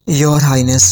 Your highness.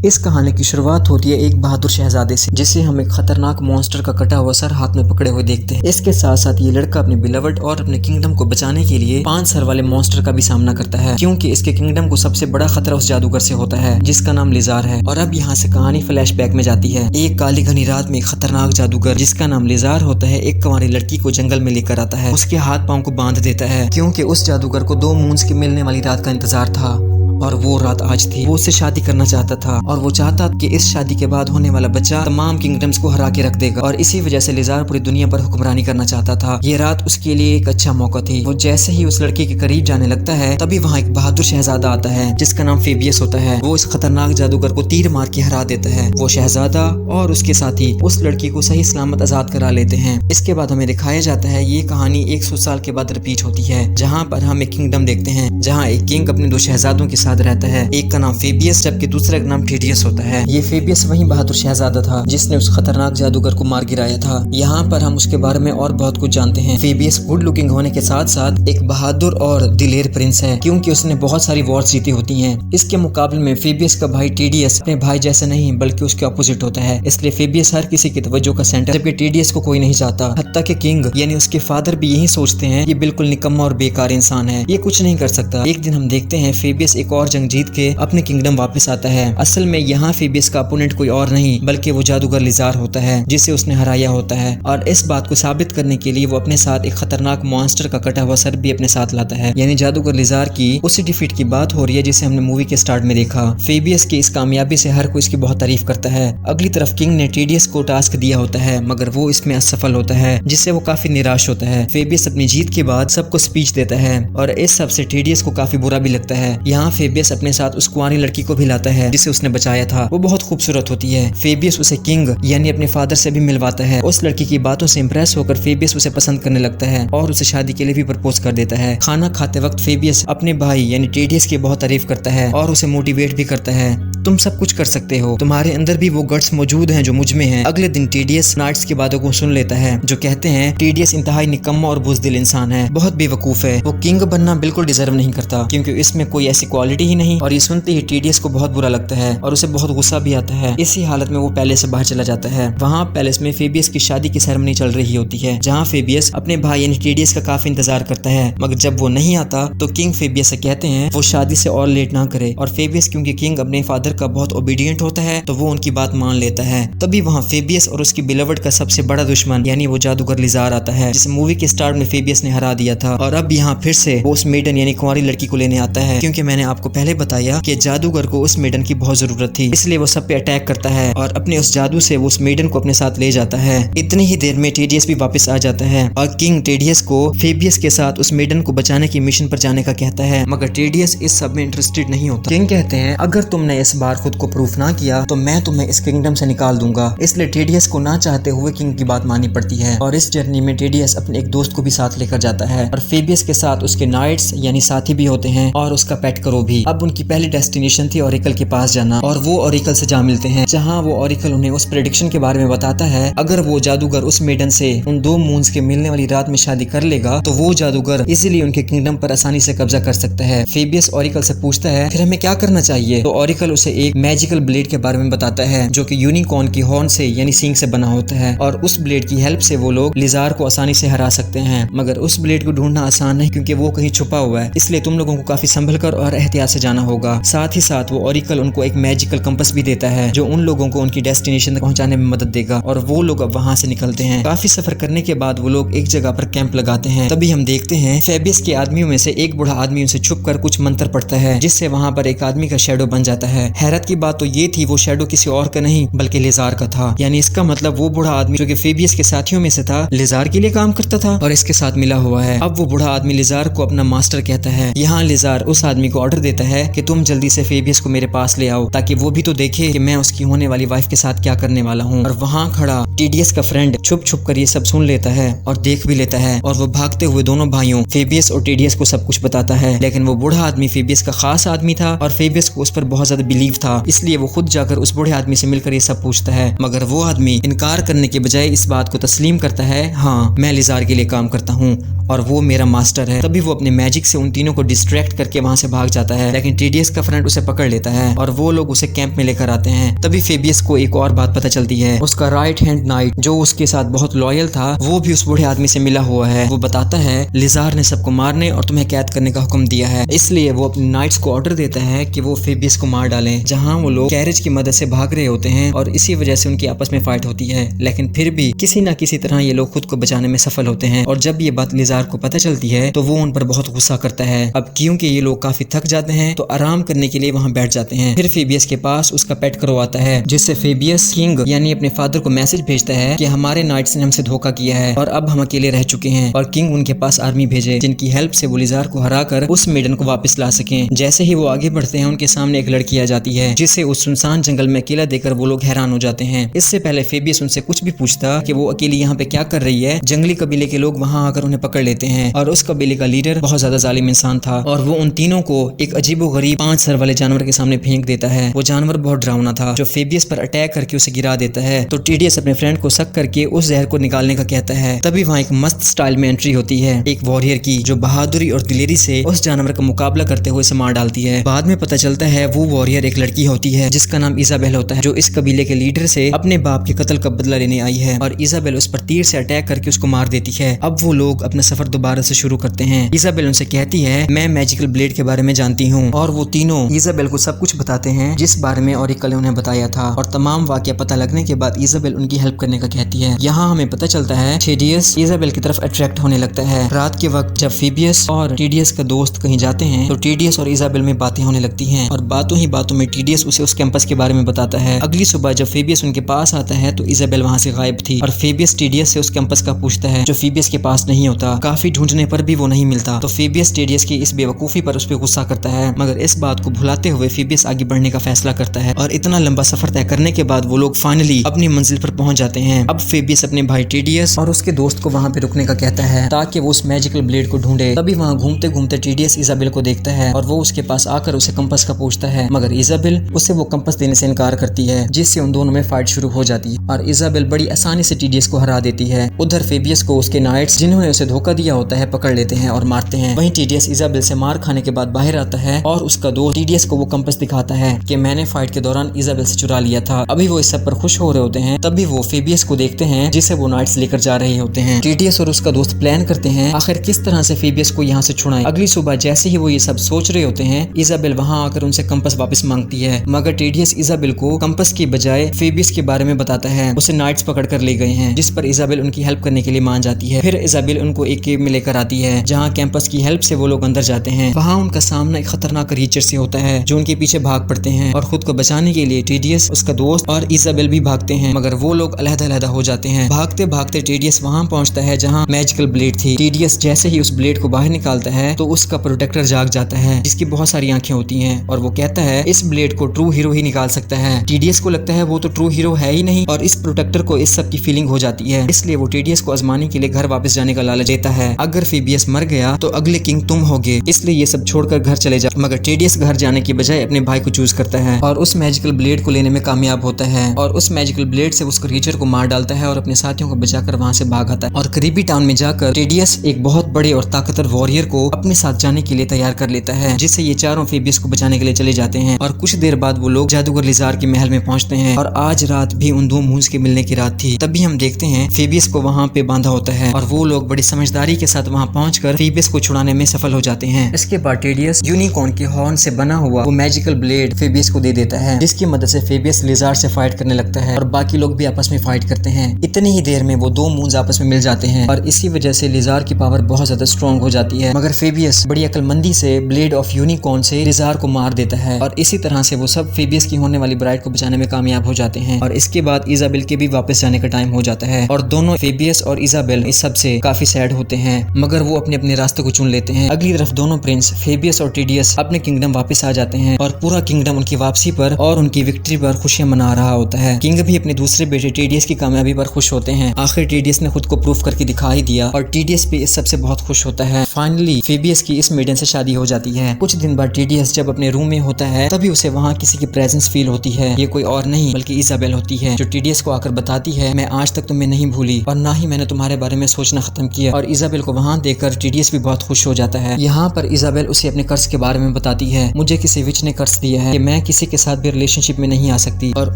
इस कहानी की शुरुआत होती है एक बहादुर शहजादे से, जिसे हम एक खतरनाक मॉन्स्टर का कटा हुआ सर हाथ में पकड़े हुए देखते हैं। इसके साथ साथ ये लड़का अपने बिलवड और अपने किंगडम को बचाने के लिए 5 सर वाले मॉन्स्टर का भी सामना करता है, क्योंकि इसके किंगडम को सबसे बड़ा खतरा उस जादूगर से होता है जिसका नाम लिजार है। और अब यहाँ से कहानी फ्लैशबैक में जाती है। एक काली घनी रात में एक खतरनाक जादूगर जिसका नाम लिजार होता है एक कुंवारी लड़की को जंगल में लेकर आता है। उसके हाथ पांव को बांध देता है, क्योंकि उस जादूगर को 2 मून्स की मिलने वाली रात का इंतजार था और वो रात आज थी। वो उससे शादी करना चाहता था और वो चाहता कि इस शादी के बाद होने वाला बच्चा तमाम किंगडम्स को हरा के रख देगा, और इसी वजह से लिजार पूरी दुनिया पर हुक्मरानी करना चाहता था। ये रात उसके लिए एक अच्छा मौका थी। वो जैसे ही उस लड़के के करीब जाने लगता है, तभी वहाँ एक बहादुर शहजादा आता है जिसका नाम फेबियस होता है। वो इस खतरनाक जादूगर को तीर मार के हरा देता है। वो शहजादा और उसके साथी उस लड़की को सही सलामत आजाद करा लेते हैं। इसके बाद हमें दिखाया जाता है ये कहानी 100 साल के बाद रिपीट होती है, जहाँ पर हम एक किंगडम देखते हैं जहाँ एक किंग अपने 2 शहजादों के साथ रहता है। एक का नाम फेबियस जबकि दूसरे का नाम टीडियस होता है। ये फेबियस वही बहादुर शहजादा था जिसने उस खतरनाक जादूगर को मार गिराया था। यहाँ पर हम उसके बारे में और बहुत कुछ जानते हैं। फेबियस गुड लुकिंग होने के साथ साथ एक बहादुर और दिलेर प्रिंस है, क्योंकि उसने बहुत सारी वॉर्स जीती होती हैं। इसके मुकाबले में फेबियस का भाई टीडियस अपने भाई जैसे नहीं बल्कि उसके अपोजिट होता है, इसलिए फेबियस हर किसी की तवज्जो का सेंटर, जबकि टीडियस को कोई नहीं चाहता। हत्ता के किंग यानी उसके फादर भी यही सोचते हैं ये बिल्कुल निकम्मा और बेकार इंसान है, ये कुछ नहीं कर सकता। एक दिन हम देखते हैं फेबियस एक और जंग जीत के अपने किंगडम वापस आता है। असल में यहाँ फेबियस का अपोनेंट कोई और नहीं बल्कि वो जादूगर लिजार होता है जिसे उसने हराया होता है, और इस बात को साबित करने के लिए वो अपने साथ एक खतरनाक मॉन्स्टर का कटा हुआ सर भी अपने साथ लाता है। यानी जादूगर लिजार की उसी डिफीट की बात हो रही है जिसे हमने मूवी के स्टार्ट में देखा। फेबियस की इस कामयाबी से हर कोई इसकी बहुत तारीफ करता है। अगली तरफ किंग ने टीडियस को टास्क दिया होता है, मगर वो इसमें असफल होता है, जिससे वो काफी निराश होता है। फेबियस अपनी जीत के बाद सबको स्पीच देता है और इस सब से टीडियस को काफी बुरा भी लगता है। यहाँ फेबियस अपने साथ उस कुंवारी लड़की को भी लाता है जिसे उसने बचाया था। वो बहुत खूबसूरत होती है। फेबियस उसे किंग यानी अपने फादर से भी मिलवाता है। उस लड़की की बातों से इंप्रेस होकर फेबियस उसे पसंद करने लगता है और उसे शादी के लिए भी प्रपोज कर देता है। खाना खाते वक्त फेबियस अपने भाई यानी टीडियस की बहुत तारीफ करता है और उसे मोटिवेट भी करता है। तुम सब कुछ कर सकते हो, तुम्हारे अंदर भी वो गट्स मौजूद हैं जो मुझ में हैं। अगले दिन टीडियस नाइट्स की बातों को सुन लेता है जो कहते हैं टीडियस इंतहाई निकम्मा और बुज़दिल इंसान है, बहुत बेवकूफ है, वो किंग बनना बिल्कुल डिजर्व नहीं करता क्योंकि इसमें कोई ऐसी क्वालिटी ही नहीं। और ये सुनते ही टीडियस को बहुत बुरा लगता है और उसे बहुत गुस्सा भी आता है। इसी हालत में वो पैलेस से बाहर चला जाता है। वहाँ पैलेस में फेबियस की शादी की सेरेमनी चल रही होती है, जहाँ फेबियस अपने भाई यानी टीडियस का काफी इंतजार करता है, मगर जब वो नहीं आता तो किंग फेबियस से कहते हैं वो शादी से और लेट ना करे। और फेबियस क्योंकि किंग अपने फादर का बहुत ओबीडियंट होता है तो वो उनकी बात मान लेता है। तभी वहाँ फेबियस और उसकी बिलवड का सबसे बड़ा दुश्मन यानी वो जादूगर लिजार आता है, जिसे मूवी के स्टार्ट में फेबियस ने हरा दिया था। और अब यहाँ फिर से वो उस मेडन यानी कुंवारी लड़की को लेने आता है, क्योंकि मैंने आपको पहले बताया कि जादूगर को उस मेडन की बहुत जरूरत थी, इसलिए वो सब पे अटैक करता है और अपने उस जादू से वो उस मेडन को अपने साथ ले जाता है। इतनी ही देर में टीडियस भी वापस आ जाता है और किंग टीडियस को फेबियस के साथ उस मेडन को बचाने की मिशन पर जाने का कहता है, मगर टीडियस इस सब में इंटरेस्टेड नहीं होता। किंग कहते हैं अगर तुमने इस बार खुद को प्रूफ ना किया तो मैं तुम्हें इस किंगडम से निकाल दूंगा। इसलिए टीडियस को ना चाहते हुए किंग की बात माननी पड़ती है और इस जर्नी में टीडियस अपने एक दोस्त को भी साथ लेकर जाता है और फेबियस के साथ उसके नाइट्स यानी साथी भी होते हैं और उसका पेट करो भी। अब उनकी पहली डेस्टिनेशन थी ओरेकल के पास जाना, और वो ओरेकल से जा मिलते हैं, जहाँ वो ओरेकल उन्हें उस प्रेडिक्शन के बारे में बताता है अगर वो जादूगर उस मेडन से उन 2 मून्स के मिलने वाली रात में शादी कर लेगा तो वो जादूगर इजीली उनके किंगडम पर आसानी से कब्जा कर सकता है। फेबियस ओरेकल से पूछता है फिर हमें क्या करना चाहिए, तो ओरेकल उसे एक मैजिकल ब्लेड के बारे में बताता है जो कि यूनिकॉर्न की हॉर्न से यानी सींग से बना होता है, और उस ब्लेड की हेल्प से वो लोग लिजार को आसानी से हरा सकते हैं। मगर उस ब्लेड को ढूंढना आसान नहीं क्योंकि वो कहीं छुपा हुआ है, इसलिए तुम लोगों को काफी संभल कर और एहतियात से जाना होगा। साथ ही साथ वो ओरेकल उनको एक मैजिकल कंपास भी देता है जो उन लोगों को उनकी डेस्टिनेशन तक पहुंचाने में मदद देगा, और वो लोग अब वहां से निकलते हैं। काफी सफर करने के बाद वो लोग एक जगह पर कैंप लगाते हैं। तभी हम देखते हैं फेबियस के आदमियों में से एक बूढ़ा आदमी उनसे छुप कर कुछ मंत्र पढ़ता है, जिससे वहां पर एक आदमी का शैडो बन जाता है। हैरत की बात तो ये थी वो शैडो किसी और का नहीं बल्कि लिजार का था, यानी इसका मतलब वो बूढ़ा आदमी जो कि फेबियस के साथियों में से था लिजार के लिए काम करता था और इसके साथ मिला हुआ है। अब वो बूढ़ा आदमी लिजार को अपना मास्टर कहता है। यहाँ लिजार उस आदमी को ऑर्डर देता है कि तुम जल्दी से फेबियस को मेरे पास ले आओ ताकि वो भी तो देखे कि मैं उसकी होने वाली वाइफ के साथ क्या करने वाला हूँ। और वहाँ खड़ा टीडीएस का फ्रेंड छुप छुप कर ये सब सुन लेता है और देख भी लेता है और वो भागते हुए दोनों भाइयों फेबियस और टीडीएस को सब कुछ बताता है। लेकिन वो बूढ़ा आदमी फेबियस का खास आदमी था और फेबियस को उस पर बहुत ज्यादा बिलीव था, इसलिए वो खुद जाकर उस बूढ़े आदमी से मिलकर ये सब पूछता है। मगर वो आदमी इनकार करने के बजाय इस बात को तस्लीम करता है, हाँ मैं लिजार के लिए काम करता हूँ और वो मेरा मास्टर है। तभी वो अपने मैजिक से उन तीनों को डिस्ट्रैक्ट करके वहां से भाग जाता है। लेकिन टीडीएस का फ्रेंड उसे पकड़ लेता है और वो लोग उसे कैंप में लेकर आते हैं। तभी फेबियस को एक और बात पता चलती है, उसका राइट हैंड नाइट जो उसके साथ बहुत लॉयल था वो भी उस बूढ़े आदमी से मिला हुआ है। वो बताता है लिजार ने सबको मारने और तुम्हें कैद करने का हुक्म दिया है, इसलिए वो अपने नाइट्स को ऑर्डर देता है कि वो फेबियस को मार डालें। जहां वो लोग कैरेज की मदद से भाग रहे होते हैं और इसी वजह से उनकी आपस में फाइट होती है, लेकिन फिर भी किसी न किसी तरह ये लोग खुद को बचाने में सफल होते हैं। और जब ये बात लिजार को पता चलती है तो वो उन पर बहुत गुस्सा करता है। अब क्योंकि ये लोग काफी थक जाते हैं तो आराम करने के लिए वहां बैठ जाते हैं। फिर फेबियस के पास उसका पेट क्रो आता है, जिससे फेबियस किंग यानी अपने फादर को मैसेज भेजता है कि हमारे नाइट्स ने हमसे धोखा किया है और अब हम अकेले रह चुके हैं और किंग उनके पास आर्मी भेजे जिनकी हेल्प से वो लिजार को हराकर उस मेडन को वापस ला सकें। जैसे ही वो आगे बढ़ते हैं उनके सामने एक लड़की आ जाती है जिसे उस सुनसान जंगल में अकेला देखकर वो लोग हैरान हो जाते हैं। इससे पहले फेबियस उनसे कुछ भी पूछता कि वो अकेली यहाँ पे क्या कर रही है, जंगली कबीले के लोग वहां आकर उन्हें पकड़ लेते हैं और उस कबीले का लीडर बहुत ज्यादा जालिम इंसान था और वो उन तीनों को एक अजीबोगरीब 5 सर वाले जानवर के सामने फेंक देता है। वो जानवर बहुत डरावना था जो फेबियस पर अटैक करके उसे गिरा देता है। तो टीडीएस अपने फ्रेंड को शक करके उस जहर को निकालने का कहता है। तभी वहाँ एक मस्त स्टाइल में एंट्री होती है एक वॉरियर की, जो बहादुरी और दिलेरी से उस जानवर का मुकाबला करते हुए उसे मार डालती है। बाद में पता चलता है वो वॉरियर एक लड़की होती है जिसका नाम इजाबेल होता है, जो इस कबीले के लीडर से अपने बाप के कत्ल का बदला लेने आई है और इजाबेल उस पर तीर से अटैक करके उसको मार देती है। अब वो लोग अपना सफर दोबारा से शुरू करते हैं। इजाबेल उनसे कहती है मैं मैजिकल ब्लेड के बारे में जानती हूँ और वो तीनों इजाबेल को सब कुछ बताते हैं जिस बारे में ऑरिकल ने उन्हें बताया था और तमाम वाकया पता लगने के बाद इजाबेल उनकी हेल्प करने का कहती है। यहाँ हमें पता चलता है टीडीएस इजाबेल की तरफ अट्रैक्ट होने लगता है। रात के वक्त जब फेबियस और टीडीएस का दोस्त कहीं जाते हैं तो टीडीएस और इजाबेल में बातें होने लगती हैं और बातों ही बातों में टीडीएस उसे उस कैंपस के बारे में बताता है। अगली सुबह जब फेबियस उनके पास आता है तो इजाबेल वहाँ से गायब थी और फेबियस टीडीएस से उस कैंपस का पूछता है जो फेबियस के पास नहीं होता। काफी ढूंढने पर भी वो नहीं मिलता तो फेबियस टीडीएस की इस बेवकूफी पर उस पर गुस्सा करता है, मगर इस बात को भुलाते हुए फेबियस आगे बढ़ने का फैसला करता है और इतना लंबा सफर तय करने के बाद वो लोग फाइनली अपनी मंजिल पर पहुंच जाते हैं। अब फेबियस अपने भाई टीडीएस और उसके दोस्त को वहां पे रुकने का कहता है ताकि वो उस मैजिकल ब्लेड को ढूंढे। तभी वहां घूमते घूमते टीडीएस इजाबेल को देखता है और वो उसके पास आकर उसे कंपास का पूछता है, मगर इजाबेल उसे वो कंपास देने से इनकार करती है, जिससे उन दोनों में फाइट शुरू हो जाती है और इजाबेल बड़ी आसानी से टीडीएस को हरा देती है। उधर फेबियस को उसके नाइट्स जिन्होंने उसे धोखा दिया होता है पकड़ लेते हैं और मारते हैं। वहीं टीडीएस इजाबेल से मार खाने के बाद बाहर आता है और उसका दोस्त टीडीएस को वो कंपास दिखाता है कि मैंने फाइट के दौरान इजाबेल से चुरा लिया था। अभी वो इस सब पर खुश हो रहे होते हैं तभी वो फेबियस को देखते हैं जिसे वो नाइट्स लेकर जा रहे होते हैं। टीडीएस और उसका दोस्त प्लान करते हैं आखिर किस तरह से फेबियस को यहाँ से छुड़ाएं। अगली सुबह जैसे ही वो ये सब सोच रहे होते हैं इजाबेल वहाँ आकर उनसे कंपास वापस मांगती है, मगर टीडीएस इजाबेल को कंपास की बजाय फेबियस के बारे में बताता है। उसे नाइट्स पकड़ कर ले गए हैं जिस पर इजाबेल उनकी हेल्प करने के लिए मान जाती है। फिर इजाबेल उनको एक केव में लेकर आती है जहाँ कैंपस की हेल्प से वो लोग अंदर जाते हैं। वहाँ उनका सामना एक खतरनाक क्रीचर से होता है जो उनके पीछे भाग पड़ते हैं और खुद को बचाने के लिए टीडीएस, उसका दोस्त और इजाबेल भी भागते हैं, मगर वो लोग अलग-अलग हो जाते हैं। भागते भागते टीडीएस वहां पहुंचता है जहां मैजिकल ब्लेड थी। टीडीएस जैसे ही उस ब्लेड को बाहर निकालता है तो उसका प्रोटेक्टर जाग जाता है जिसकी बहुत सारी आंखें होती हैं और वो कहता है इस ब्लेड को ट्रू हीरो ही निकाल सकता है। टीडीएस को लगता है वो तो ट्रू हीरो है ही नहीं और इस प्रोटेक्टर को इस सब की फीलिंग हो जाती है, इसलिए वो टीडीएस को आजमाने के लिए घर वापस जाने का लालच देता है। अगर फेबियस मर गया तो अगले किंग तुम होगे, इसलिए ये सब छोड़कर घर चले जाओ। मगर टीडीएस घर जाने की बजाय अपने भाई को चूज करता है और उस मैजिकल ब्लेड को लेने में कामयाब होता है और उस मैजिकल ब्लेड से उस क्रीचर को मार डालता है और अपने साथियों को बचाकर वहां से भाग आता है। और करीबी टाउन में जाकर टीडीएस एक बहुत बड़े और ताकतवर वॉरियर को अपने साथ जाने के लिए तैयार कर लेता है, जिससे ये चारों फेबियस को बचाने के लिए चले जाते हैं। और कुछ देर बाद वो लोग जादूगर लिजार के महल में पहुंचते हैं और आज रात भी उन दो मूंज के मिलने की रात थी। तभी हम देखते हैं फेबियस को वहाँ पे बांधा होता है और वो लोग बड़ी समझदारी के साथ वहाँ पहुंचकर फेबियस को छुड़ाने में सफल हो जाते हैं। इसके बाद टीडीएस यूनिकॉर्न के हॉर्न से बना हुआ वो मैजिकल ब्लेड फेबियस को दे देता है, जिसकी मदद से फेबियस लिजार से फाइट करने लगता है और बाकी लोग भी आपस में फाइट करते हैं। इतनी ही देर में वो दो मूंज आपस में मिल जाते हैं और इसी वजह से लिजार की पावर बहुत ज्यादा स्ट्रॉन्ग हो जाती है। मगर फेबियस बड़ी अक्लमंदी से ब्लेड ऑफ यूनिकॉर्न से लिजार को मार देता है और इसी तरह से वो सब फेबियस की होने वाली ब्राइड को बचाने में कामयाब हो जाते हैं। और इसके बाद इजाबेल के भी वापस जाने का टाइम हो जाता है और दोनों फेबियस और इजाबेल इस सब से काफी सैड होते हैं, मगर वो अपने अपने रास्ते को चुन लेते हैं। अगली तरफ दोनों प्रिंस फेबियस और टीडीएस अपने किंगडम वापस आ जाते हैं और पूरा किंगडम उनकी वापसी पर और उनकी विक्ट्री पर खुशियां मना रहा होता है। किंग भी अपने दूसरे बेटे टीडीएस की कामयाबी पर खुश होते हैं। आखिर टीडीएस ने खुद को प्रूफ करके दिखा ही दिया और टीडीएस भी इस सबसे बहुत खुश होता है। फाइनली फेबियस की इस मेडन से शादी हो जाती है। कुछ दिन बाद टीडीएस जब अपने रूम में होता है तभी उसे वहाँ किसी की प्रेजेंस फील होती है। ये कोई और नहीं बल्कि इजाबेल होती है, जो टीडीएस को आकर बताती है, मैं आज तक तुम्हें नहीं भूली और ना ही मैंने तुम्हारे बारे में सोचना खत्म किया। और इजाबेल को वहाँ देखकर टीडीएस भी बहुत खुश हो जाता है। यहाँ पर इजाबेल उसे अपने कर्ज के बारे में बताती है। मुझे किसी विच ने कर्ज दिया है कि मैं किसी के साथ भी रिलेशनशिप में नहीं आ सकती और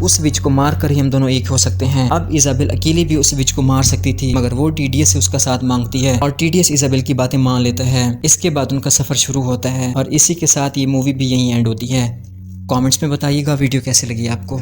उस विच को मार कर ही हम दोनों एक हो सकते हैं। अब इजाबेल अकेली भी उस विच को मार सकती थी, मगर वो टीडीएस से उसका साथ मांगती है और टीडीएस इजाबेल की बातें मान लेता है। इसके बाद उनका सफर शुरू होता है और इसी के साथ ये मूवी भी यहीं एंड होती है। कमेंट्स में बताइएगा वीडियो कैसे लगी आपको।